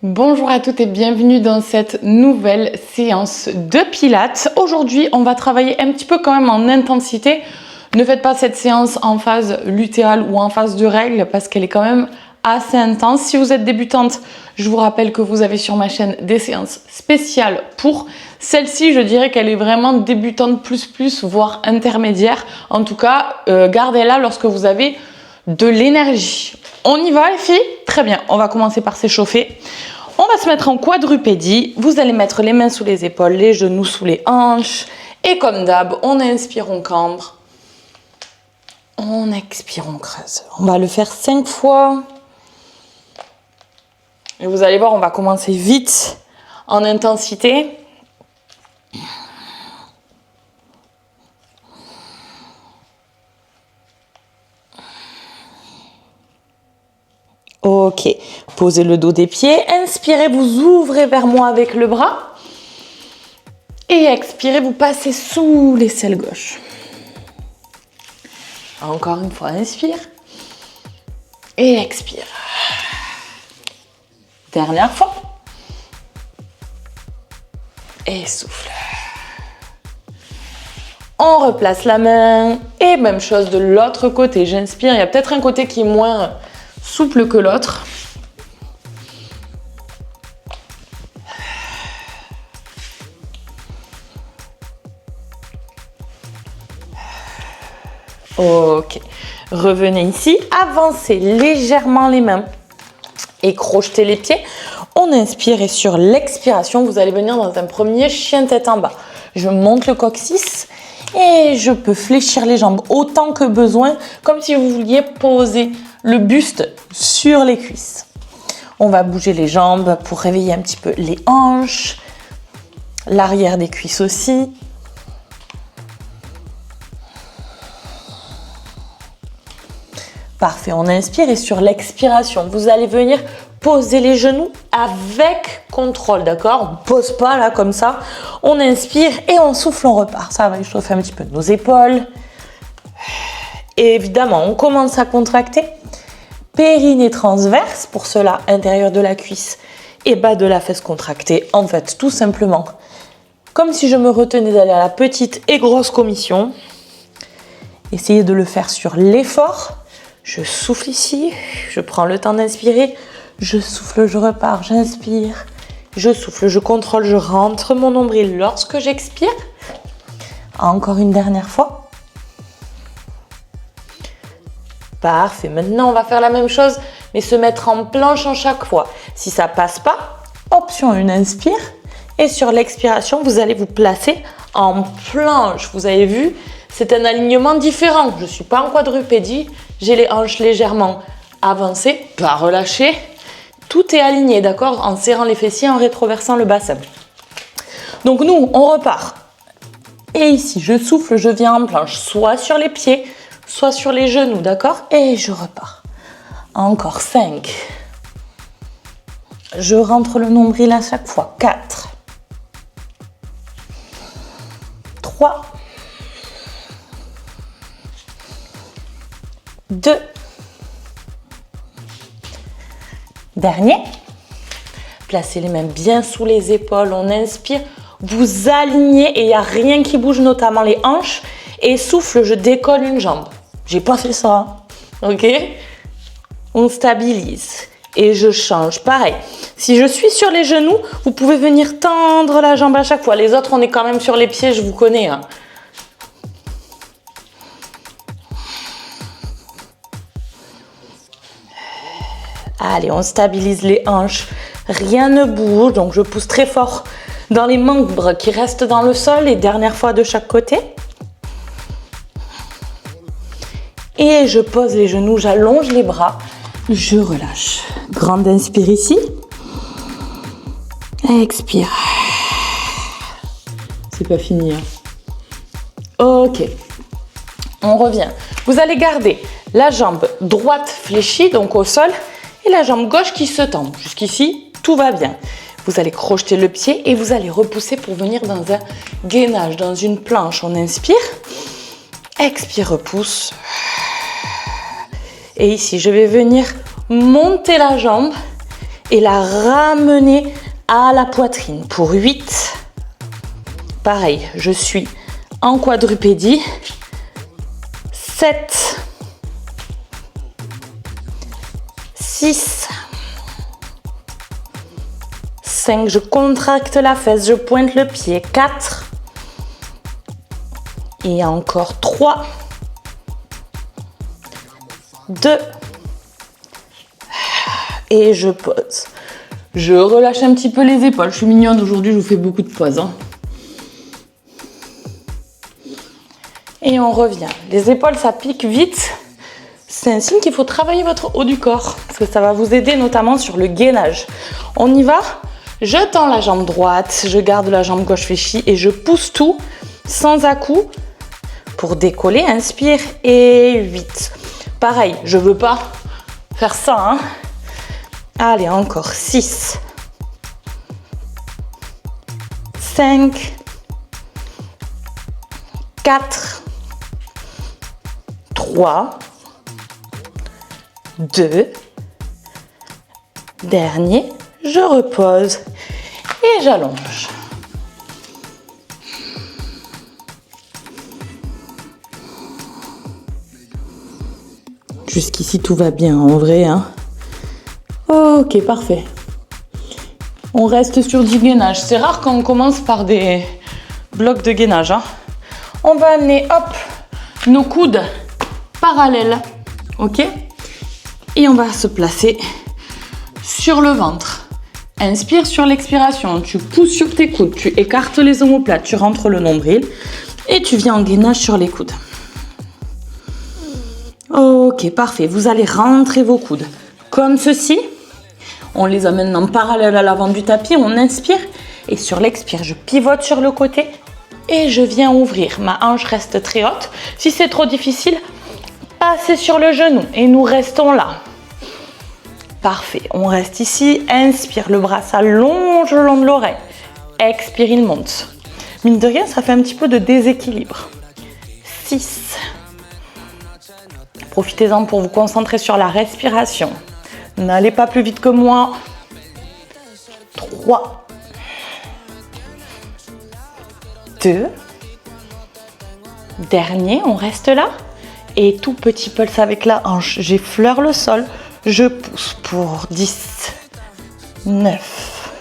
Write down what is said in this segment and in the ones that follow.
Bonjour à toutes et bienvenue dans cette nouvelle séance de pilates. Aujourd'hui, on va travailler un petit peu quand même en intensité. Ne faites pas cette séance en phase lutéale ou en phase de règle parce qu'elle est quand même assez intense. Si vous êtes débutante, je vous rappelle que vous avez sur ma chaîne des séances spéciales pour celle-ci. Je dirais qu'elle est vraiment débutante plus, voire intermédiaire. En tout cas, gardez-la lorsque vous avez de l'énergie. On y va les filles? Très bien, on va commencer par s'échauffer. On va se mettre en quadrupédie. Vous allez mettre les mains sous les épaules, les genoux sous les hanches. Et comme d'hab, on inspire, on cambre. On expire, on creuse. On va le faire 5 fois. Et vous allez voir, on va commencer vite en intensité. Ok, posez le dos des pieds, inspirez, vous ouvrez vers moi avec le bras. Et expirez, vous passez sous l'aisselle gauche. Encore une fois, inspire. Et expire. Dernière fois. Et souffle. On replace la main. Et même chose de l'autre côté. J'inspire, il y a peut-être un côté qui est moins souple que l'autre. Ok. Revenez ici. Avancez légèrement les mains. Et crochetez les pieds. On inspire et sur l'expiration, vous allez venir dans un premier chien tête en bas. Je monte le coccyx et je peux fléchir les jambes autant que besoin, comme si vous vouliez poser le buste sur les cuisses. On va bouger les jambes pour réveiller un petit peu les hanches, l'arrière des cuisses aussi. Parfait, on inspire et sur l'expiration, vous allez venir poser les genoux avec contrôle, d'accord? On ne pose pas là comme ça. On inspire et on souffle, on repart. Ça va échauffer un petit peu nos épaules. Et évidemment, on commence à contracter. Périnée transverse, pour cela, intérieur de la cuisse et bas de la fesse contractée. En fait, tout simplement, comme si je me retenais d'aller à la petite et grosse commission. Essayez de le faire sur l'effort. Je souffle ici, je prends le temps d'inspirer, je souffle, je repars, j'inspire, je souffle, je contrôle, je rentre mon nombril lorsque j'expire. Encore une dernière fois. Parfait, maintenant on va faire la même chose, mais se mettre en planche en chaque fois. Si ça passe pas, option 1, inspire, et sur l'expiration, vous allez vous placer en planche. Vous avez vu, c'est un alignement différent. Je ne suis pas en quadrupédie, j'ai les hanches légèrement avancées, pas relâchées. Tout est aligné, d'accord? En serrant les fessiers, en rétroversant le bassin. Donc nous, on repart. Et ici, je souffle, je viens en planche, soit sur les pieds, soit sur les genoux, d'accord? Et je repars. Encore 5. Je rentre le nombril à chaque fois. 4. 3. 2. Dernier. Placez les mains bien sous les épaules. On inspire. Vous alignez et il n'y a rien qui bouge, notamment les hanches. Et souffle, je décolle une jambe. J'ai pas fait ça. Ok? On stabilise. Et je change. Pareil. Si je suis sur les genoux, vous pouvez venir tendre la jambe à chaque fois. Les autres, on est quand même sur les pieds, je vous connais. Hein. Allez, on stabilise les hanches. Rien ne bouge, donc je pousse très fort dans les membres qui restent dans le sol. Et dernière fois de chaque côté. Et je pose les genoux, j'allonge les bras. Je relâche. Grande inspire ici. Expire. C'est pas fini. Hein. Ok. On revient. Vous allez garder la jambe droite fléchie, donc au sol, et la jambe gauche qui se tend. Jusqu'ici, tout va bien. Vous allez crocheter le pied et vous allez repousser pour venir dans un gainage, dans une planche. On inspire. Expire, repousse. Et ici, je vais venir monter la jambe et la ramener à la poitrine pour 8. Pareil, je suis en quadrupédie. 7, 6, 5, je contracte la fesse, je pointe le pied. 4, et encore 3, 2, et je pose. Je relâche un petit peu les épaules. Je suis mignonne aujourd'hui, je vous fais beaucoup de pauses. Hein. Et on revient. Les épaules, ça pique vite. C'est un signe qu'il faut travailler votre haut du corps. Parce que ça va vous aider notamment sur le gainage. On y va. Je tends la jambe droite. Je garde la jambe gauche fléchie. Et je pousse tout sans à-coups pour décoller. Inspire. Et 8. Pareil, je ne veux pas faire ça. Hein. Allez, encore 6, 5, 4, 3, 2, dernier, je repose et j'allonge. Jusqu'ici, tout va bien en vrai, hein. Ok, parfait. On reste sur du gainage. C'est rare quand on commence par des blocs de gainage. Hein. On va amener, hop, nos coudes parallèles. Ok? Et on va se placer sur le ventre. Inspire sur l'expiration. Tu pousses sur tes coudes. Tu écartes les omoplates. Tu rentres le nombril. Et tu viens en gainage sur les coudes. Ok, parfait. Vous allez rentrer vos coudes comme ceci. On les amène en parallèle à l'avant du tapis, on inspire et sur l'expire, je pivote sur le côté et je viens ouvrir. Ma hanche reste très haute. Si c'est trop difficile, passez sur le genou et nous restons là. Parfait, on reste ici. Inspire, le bras s'allonge le long de l'oreille. Expire, il monte. Mine de rien, ça fait un petit peu de déséquilibre. 6. Profitez-en pour vous concentrer sur la respiration. N'allez pas plus vite que moi. 3, 2, dernier, on reste là. Et tout petit pulse avec la hanche. J'effleure le sol. Je pousse pour 10, 9,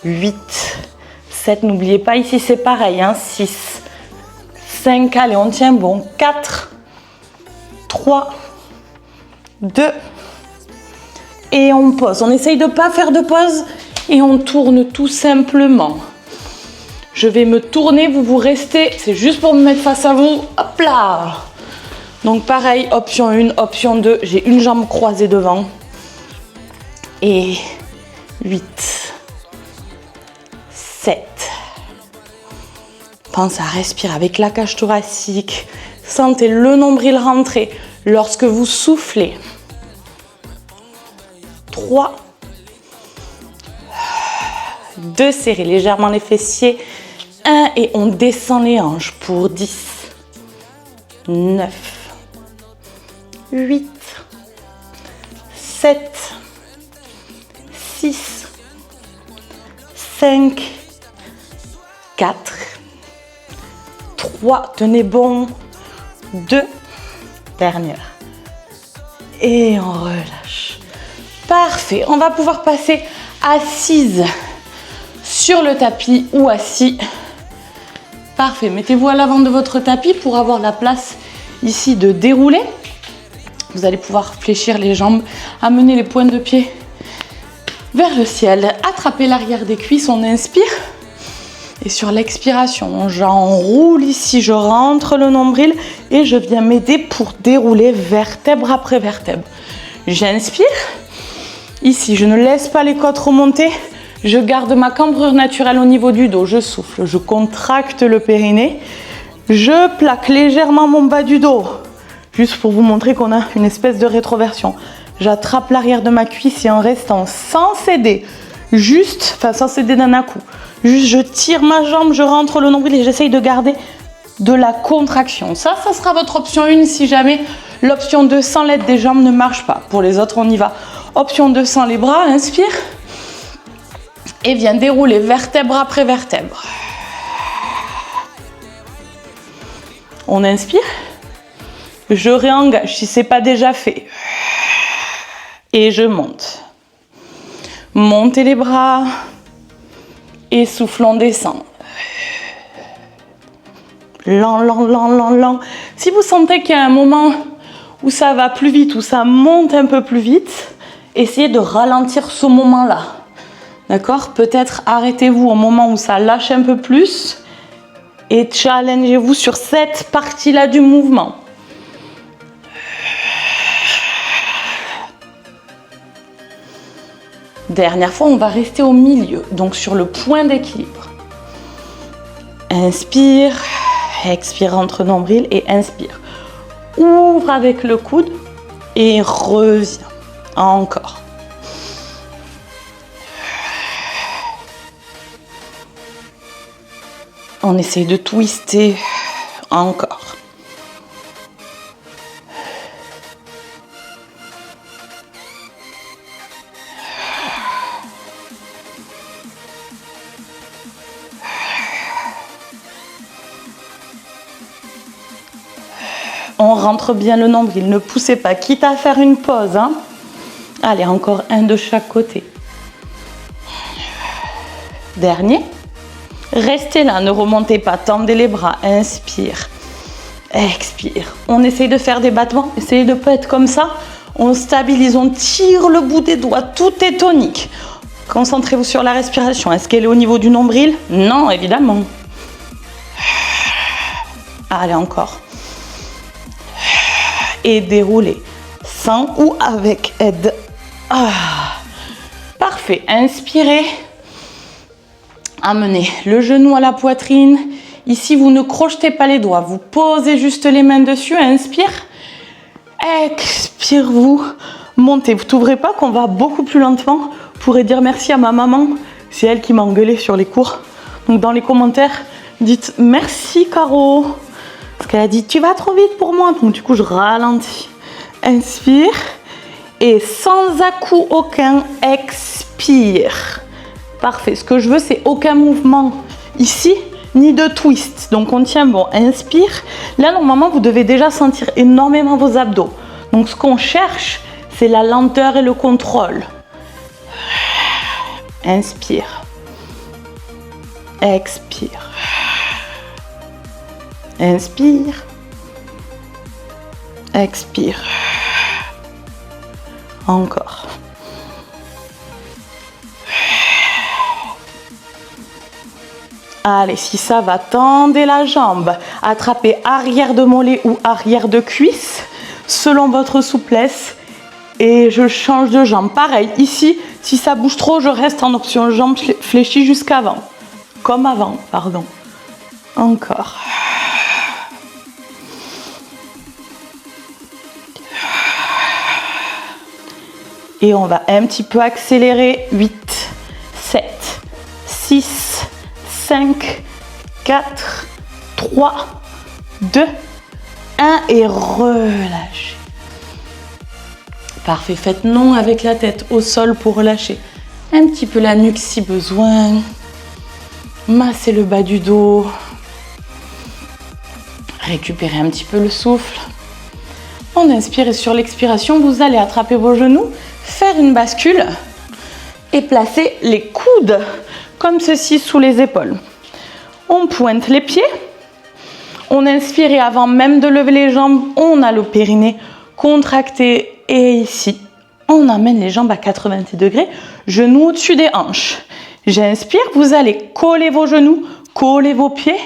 8, 7. N'oubliez pas, ici c'est pareil. Hein, 6, 5, allez, on tient bon. 4, 3, 2, et on pose. On essaye de ne pas faire de pause et on tourne tout simplement. Je vais me tourner, vous vous restez. C'est juste pour me mettre face à vous. Hop là! Donc pareil, option 1, option 2. J'ai une jambe croisée devant. Et 8, 7. Pense à respirer avec la cage thoracique. Sentez le nombril rentrer lorsque vous soufflez. 3, 2, serrez légèrement les fessiers. 1 et on descend les hanches pour 10, 9, 8, 7, 6, 5, 4, 3, tenez bon, 2, dernière. Et on relâche. Parfait, on va pouvoir passer assise sur le tapis ou assis. Parfait, mettez-vous à l'avant de votre tapis pour avoir la place ici de dérouler. Vous allez pouvoir fléchir les jambes, amener les pointes de pied vers le ciel, attraper l'arrière des cuisses, on inspire. Et sur l'expiration, j'enroule ici, je rentre le nombril et je viens m'aider pour dérouler vertèbre après vertèbre. J'inspire. Ici, je ne laisse pas les côtes remonter. Je garde ma cambrure naturelle au niveau du dos. Je souffle, je contracte le périnée. Je plaque légèrement mon bas du dos. Juste pour vous montrer qu'on a une espèce de rétroversion. J'attrape l'arrière de ma cuisse et en restant sans céder, sans céder d'un à coup. Juste, je tire ma jambe, je rentre le nombril et j'essaye de garder de la contraction. Ça sera votre option 1 si jamais l'option 2 sans l'aide des jambes ne marche pas. Pour les autres, on y va. Option 2 sans les bras, inspire. Et viens dérouler vertèbre après vertèbre. On inspire. Je réengage si ce n'est pas déjà fait. Et je monte. Montez les bras. Et souffle, on descend. Lent, lent, lent, lent, lent. Si vous sentez qu'il y a un moment où ça va plus vite, où ça monte un peu plus vite, essayez de ralentir ce moment-là. D'accord? Peut-être arrêtez-vous au moment où ça lâche un peu plus et challengez-vous sur cette partie-là du mouvement. Dernière fois, on va rester au milieu, donc sur le point d'équilibre. Inspire, expire entre nombril et inspire. Ouvre avec le coude et reviens. Encore. On essaye de twister. Encore. On rentre bien le nombril, ne poussez pas, quitte à faire une pause. Hein. Allez, encore un de chaque côté. Dernier. Restez là, ne remontez pas, tendez les bras, inspire, expire. On essaye de faire des battements, essayez de ne pas être comme ça. On stabilise, on tire le bout des doigts, tout est tonique. Concentrez-vous sur la respiration. Est-ce qu'elle est au niveau du nombril? Non, évidemment. Allez, encore. Et déroulez, sans ou avec aide. Parfait, inspirez. Amenez le genou à la poitrine. Ici, vous ne crochetez pas les doigts. Vous posez juste les mains dessus. Inspire. Expire, vous montez. Vous t'ouvrez pas qu'on va beaucoup plus lentement. Vous pourrez dire merci à ma maman. C'est elle qui m'a engueulé sur les cours. Donc, dans les commentaires, dites merci, Caro. Parce qu'elle a dit, tu vas trop vite pour moi. Donc, du coup, je ralentis. Inspire. Et sans à-coup aucun, expire. Parfait. Ce que je veux, c'est aucun mouvement ici, ni de twist. Donc, on tient bon. Inspire. Là, normalement, vous devez déjà sentir énormément vos abdos. Donc, ce qu'on cherche, c'est la lenteur et le contrôle. Inspire. Expire. Inspire. Expire. Encore. Allez, si ça va, tendez la jambe. Attrapez arrière de mollet ou arrière de cuisse, selon votre souplesse. Et je change de jambe. Pareil, ici, si ça bouge trop, je reste en option jambe fléchie jusqu'avant. Comme avant, pardon. Encore. Et on va un petit peu accélérer. 8, 7, 6, 5, 4, 3, 2, 1 et relâchez. Parfait, faites non avec la tête au sol pour relâcher. Un petit peu la nuque si besoin. Massez le bas du dos. Récupérez un petit peu le souffle. On inspire et sur l'expiration, vous allez attraper vos genoux, faire une bascule et placer les coudes comme ceci sous les épaules. On pointe les pieds. On inspire et avant même de lever les jambes, on a le périnée contracté. Et ici, on amène les jambes à 90 degrés, genoux au-dessus des hanches. J'inspire, vous allez coller vos genoux, coller vos pieds.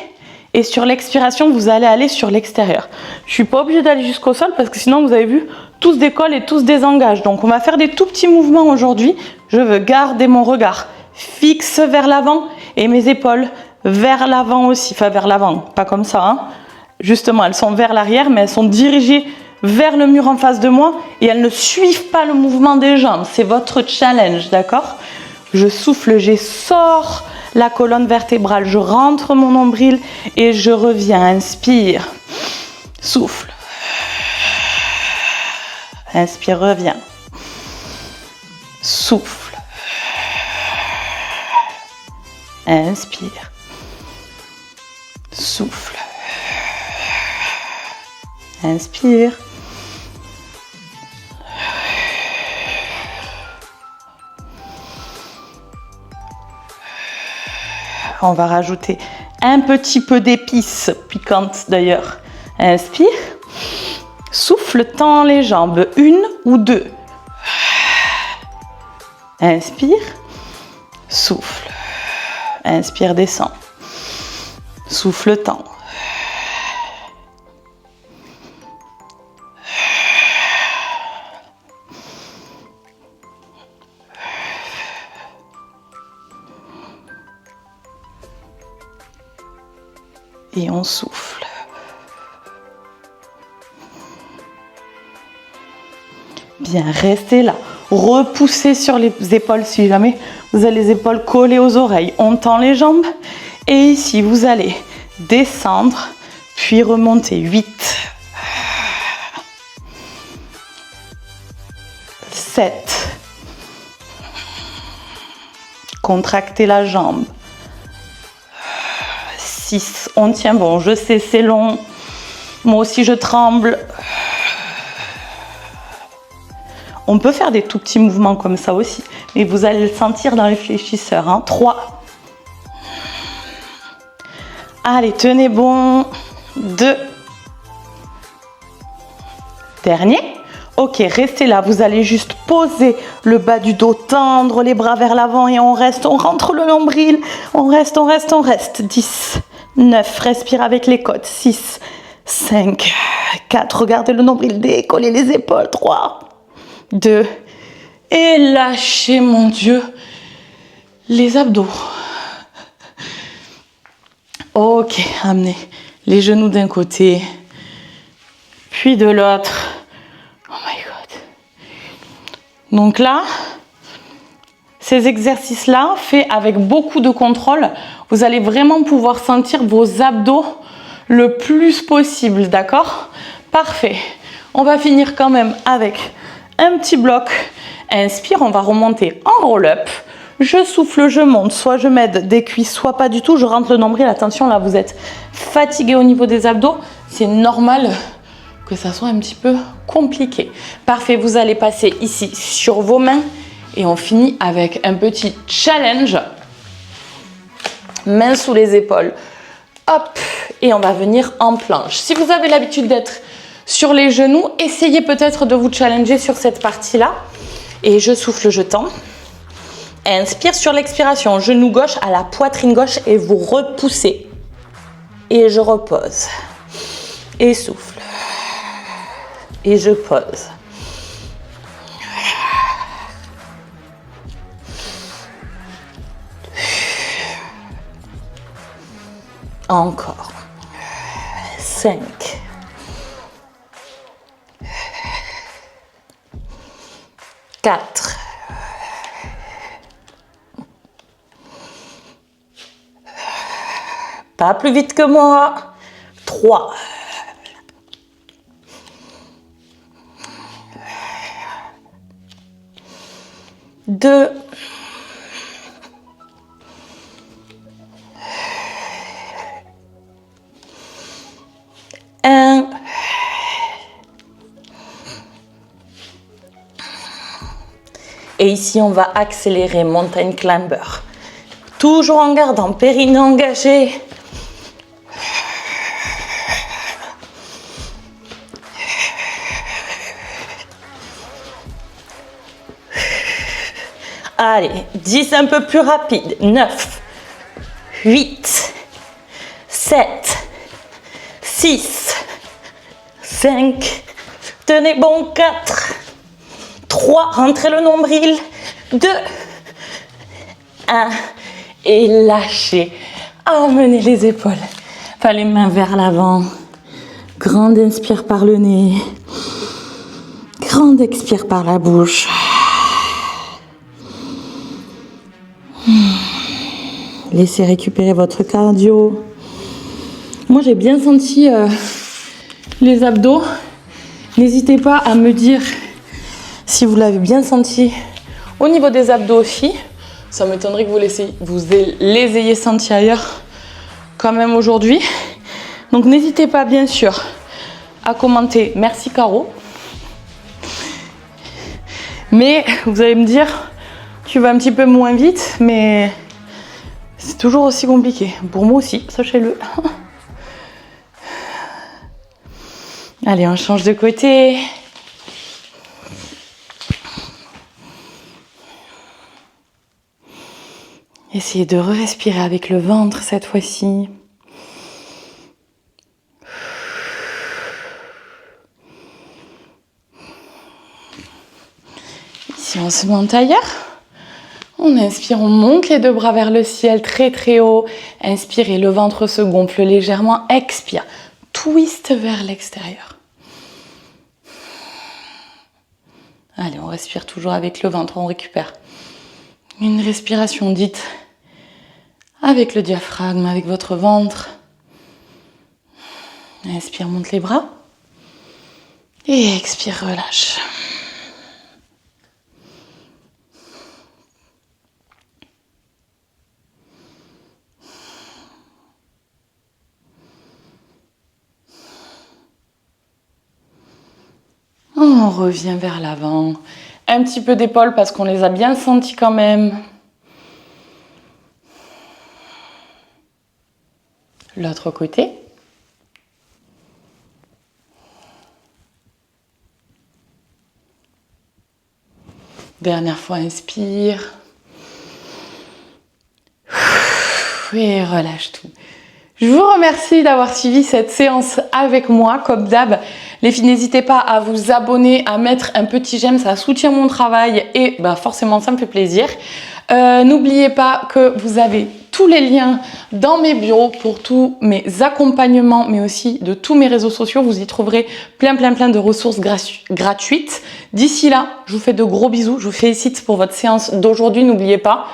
Et sur l'expiration, vous allez aller sur l'extérieur. Je ne suis pas obligée d'aller jusqu'au sol parce que sinon, vous avez vu, tout se décolle et tout se désengage. Donc, on va faire des tout petits mouvements aujourd'hui. Je veux garder mon regard fixe vers l'avant et mes épaules vers l'avant aussi. Enfin, vers l'avant, pas comme ça. Hein. Justement, elles sont vers l'arrière, mais elles sont dirigées vers le mur en face de moi et elles ne suivent pas le mouvement des jambes. C'est votre challenge, d'accord? Je souffle, j'essore la colonne vertébrale, je rentre mon nombril et je reviens. Inspire, souffle. Inspire, reviens. souffle. Inspire. Souffle. Inspire. On va rajouter un petit peu d'épices piquantes d'ailleurs. Inspire. Souffle, tends les jambes. 1 ou 2. Inspire. Souffle. Inspire, descend. Souffle, tends. Et on souffle. Bien, restez là. Repoussez sur les épaules si jamais vous avez les épaules collées aux oreilles. On tend les jambes. Et ici, vous allez descendre, puis remonter. 8, 7. Contractez la jambe. 6, on tient bon, je sais c'est long, moi aussi je tremble. On peut faire des tout petits mouvements comme ça aussi, mais vous allez le sentir dans les fléchisseurs. Hein. 3, allez tenez bon, 2, dernier. Ok, restez là, vous allez juste poser le bas du dos, tendre les bras vers l'avant et on reste, on rentre le nombril, on reste, on reste, on reste. 10, 9, respire avec les côtes. 6, 5, 4, regardez le nombril, décollez les épaules. 3, 2, et lâchez, mon Dieu, les abdos. Ok, amenez les genoux d'un côté, puis de l'autre. Oh my God. Donc là, ces exercices-là, faits avec beaucoup de contrôle, vous allez vraiment pouvoir sentir vos abdos le plus possible, d'accord? Parfait. On va finir quand même avec un petit bloc. Inspire, on va remonter en roll-up. Je souffle, je monte, soit je m'aide des cuisses, soit pas du tout. Je rentre le nombril. Attention, là, vous êtes fatigué au niveau des abdos. C'est normal que ça soit un petit peu compliqué. Parfait, vous allez passer ici sur vos mains et on finit avec un petit challenge. Mains sous les épaules. Hop, et on va venir en planche. Si vous avez l'habitude d'être sur les genoux, essayez peut-être de vous challenger sur cette partie-là. Et je souffle, je tends. Inspire sur l'expiration, genou gauche à la poitrine gauche et vous repoussez. Et je repose. Et souffle. Et je pose. Encore. 5. 4. 'Pas plus vite que moi. 3. 2. 1. Et ici, on va accélérer Mountain Climber. Toujours en gardant périnée engagé. Allez, 10 un peu plus rapide. 9, 8, 7, 6, 5, tenez bon, 4, 3, rentrez le nombril, 2, 1, et lâchez. Emmenez les épaules, enfin les mains vers l'avant. Grande inspire par le nez, grande expire par la bouche. Laissez récupérer votre cardio. Moi, j'ai bien senti les abdos. N'hésitez pas à me dire si vous l'avez bien senti Au niveau des abdos aussi, ça m'étonnerait que vous les ayez sentis ailleurs quand même aujourd'hui. Donc n'hésitez pas bien sûr à commenter. Merci Caro. Mais vous allez me dire, tu vas un petit peu moins vite, mais c'est toujours aussi compliqué. Pour moi aussi, sachez-le. Allez, on change de côté. Essayez de respirer avec le ventre cette fois-ci. Ici, on se met en tailleur. On inspire, on monte les deux bras vers le ciel, très très haut. Inspirez, le ventre se gonfle légèrement. Expire, twist vers l'extérieur. Allez, on respire toujours avec le ventre, on récupère. Une respiration dite avec le diaphragme, avec votre ventre. Inspire, monte les bras. Et expire, relâche. On revient vers l'avant. Un petit peu d'épaule parce qu'on les a bien sentis quand même. L'autre côté. Dernière fois, inspire. Et relâche tout. Je vous remercie d'avoir suivi cette séance avec moi. Comme d'hab, les filles, n'hésitez pas à vous abonner, à mettre un petit j'aime, ça soutient mon travail et forcément ça me fait plaisir. N'oubliez pas que vous avez tous les liens dans mes bios pour tous mes accompagnements, mais aussi de tous mes réseaux sociaux. Vous y trouverez plein de ressources gratuites. D'ici là, je vous fais de gros bisous. Je vous félicite pour votre séance d'aujourd'hui. N'oubliez pas,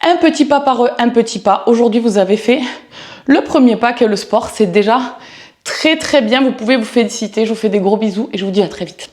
un petit pas par un petit pas. Aujourd'hui, vous avez fait le premier pas que le sport. C'est déjà très bien. Vous pouvez vous féliciter. Je vous fais des gros bisous et je vous dis à très vite.